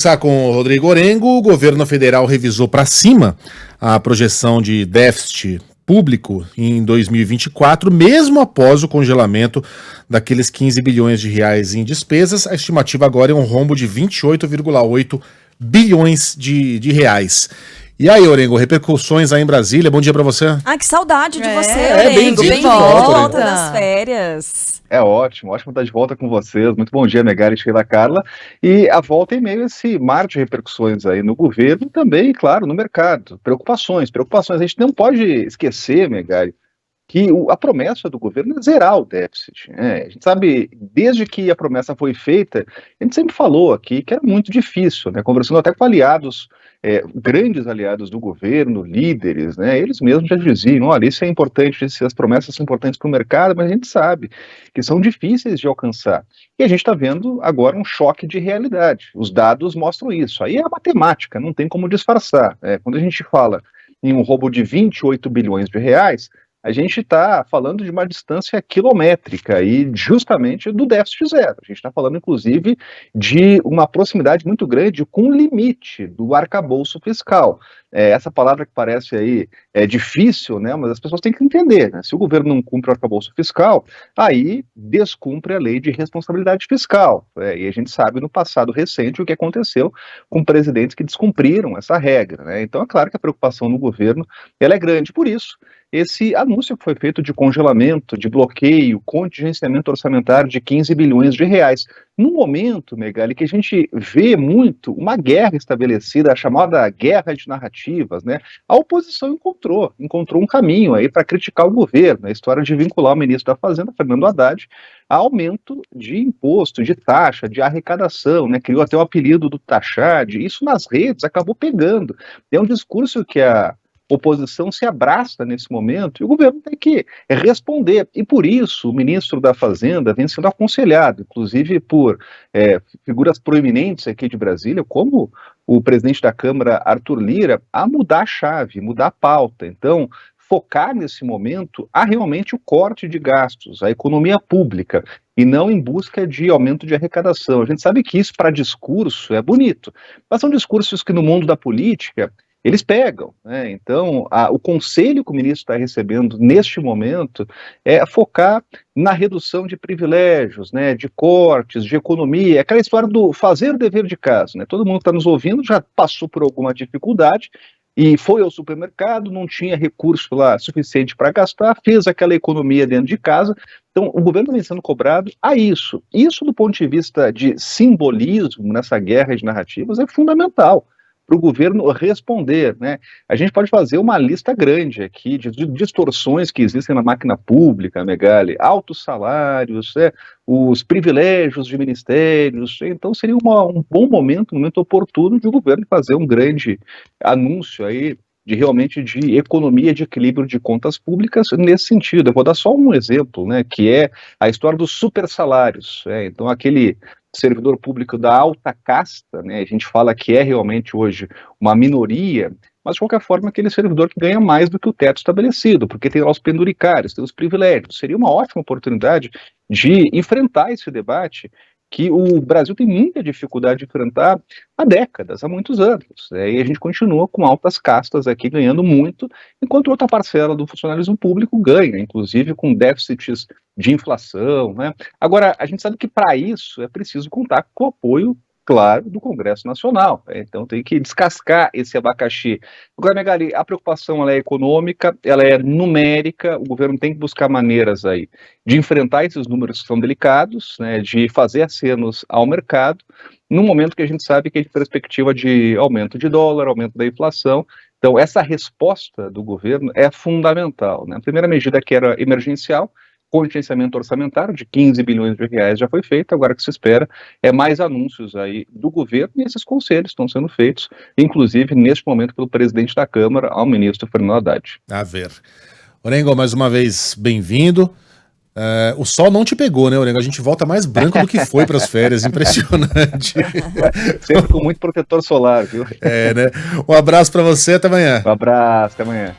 Começar com o Rodrigo Orengo. O governo federal revisou para cima a projeção de déficit público em 2024, mesmo após o congelamento daqueles 15 bilhões de reais em despesas. A estimativa agora é um rombo de 28,8 bilhões de reais. E aí, Orengo, repercussões aí em Brasília. Bom dia para você. Ah, que saudade de você, Orengo. Bem de volta das férias. É ótimo estar de volta com vocês. Muito bom dia, Megali e Sheila Carla. E a volta em meio a esse mar de repercussões aí no governo e também, claro, no mercado. Preocupações. A gente não pode esquecer, Megali, que a promessa do governo é zerar o déficit. A gente sabe, desde que a promessa foi feita, a gente sempre falou aqui que era muito difícil, né? Conversando até com aliados, grandes aliados do governo, líderes, né? Eles mesmos já diziam, olha, isso é importante, as promessas são importantes para o mercado, mas a gente sabe que são difíceis de alcançar. E a gente está vendo agora um choque de realidade. Os dados mostram isso. Aí é a matemática, não tem como disfarçar. Quando a gente fala em um roubo de 28 bilhões de reais, a gente está falando de uma distância quilométrica e justamente do déficit zero. A gente está falando, inclusive, de uma proximidade muito grande com o limite do arcabouço fiscal. Essa palavra que parece aí difícil, né, mas as pessoas têm que entender, né? Se o governo não cumpre o arcabouço fiscal, aí descumpre a lei de responsabilidade fiscal. E a gente sabe no passado recente o que aconteceu com presidentes que descumpriram essa regra, né? Então é claro que a preocupação no governo ela é grande. Por isso, esse anúncio que foi feito de congelamento, de bloqueio, contingenciamento orçamentário de 15 bilhões de reais. No momento, Megali, que a gente vê muito uma guerra estabelecida, a chamada guerra de narrativas, né? A oposição encontrou um caminho aí para criticar o governo, a história de vincular o ministro da Fazenda, Fernando Haddad, a aumento de imposto, de taxa, de arrecadação, né? Criou até o apelido do Taxad. Isso nas redes acabou pegando. É um discurso que a oposição se abraça nesse momento e o governo tem que responder. E por isso o ministro da Fazenda vem sendo aconselhado, inclusive por figuras proeminentes aqui de Brasília, como o presidente da Câmara, Arthur Lira, a mudar a chave, mudar a pauta. Então, focar nesse momento a realmente o corte de gastos, a economia pública, e não em busca de aumento de arrecadação. A gente sabe que isso para discurso é bonito, mas são discursos que no mundo da política eles pegam, né? Então, o conselho que o ministro está recebendo neste momento é focar na redução de privilégios, né, de cortes, de economia, aquela história do fazer o dever de casa, né? Todo mundo que está nos ouvindo já passou por alguma dificuldade e foi ao supermercado, não tinha recurso lá suficiente para gastar, fez aquela economia dentro de casa. Então, o governo vem sendo cobrado a isso. Isso, do ponto de vista de simbolismo nessa guerra de narrativas, é fundamental para o governo responder, né? A gente pode fazer uma lista grande aqui de distorções que existem na máquina pública, Megali, altos salários, os privilégios de ministérios. Então seria um bom momento, um momento oportuno de o governo fazer um grande anúncio aí de economia, de equilíbrio de contas públicas nesse sentido. Eu vou dar só um exemplo, né, que é a história dos super salários. Então aquele servidor público da alta casta, né, a gente fala que é realmente hoje uma minoria, mas de qualquer forma aquele servidor que ganha mais do que o teto estabelecido, porque tem lá os penduricários, tem os privilégios. Seria uma ótima oportunidade de enfrentar esse debate que o Brasil tem muita dificuldade de enfrentar há décadas, há muitos anos. E a gente continua com altas castas aqui ganhando muito, enquanto outra parcela do funcionalismo público ganha, inclusive com déficits de inflação, né? Agora, a gente sabe que para isso é preciso contar com o apoio, claro, do Congresso Nacional. Então tem que descascar esse abacaxi. Agora, Megali, a preocupação ela é econômica, ela é numérica, o governo tem que buscar maneiras aí de enfrentar esses números que são delicados, né, de fazer acenos ao mercado, num momento que a gente sabe que é de perspectiva de aumento de dólar, aumento da inflação. Então, essa resposta do governo é fundamental, né? A primeira medida que era emergencial, contingenciamento orçamentário de 15 bilhões de reais já foi feito, agora o que se espera é mais anúncios aí do governo e esses conselhos estão sendo feitos, inclusive neste momento pelo presidente da Câmara ao ministro Fernando Haddad. A ver. Orengo, mais uma vez, bem-vindo. O sol não te pegou, né, Orengo? A gente volta mais branco do que foi para as férias, impressionante. Sempre com muito protetor solar, viu? Né? Um abraço para você, até amanhã. Um abraço, até amanhã.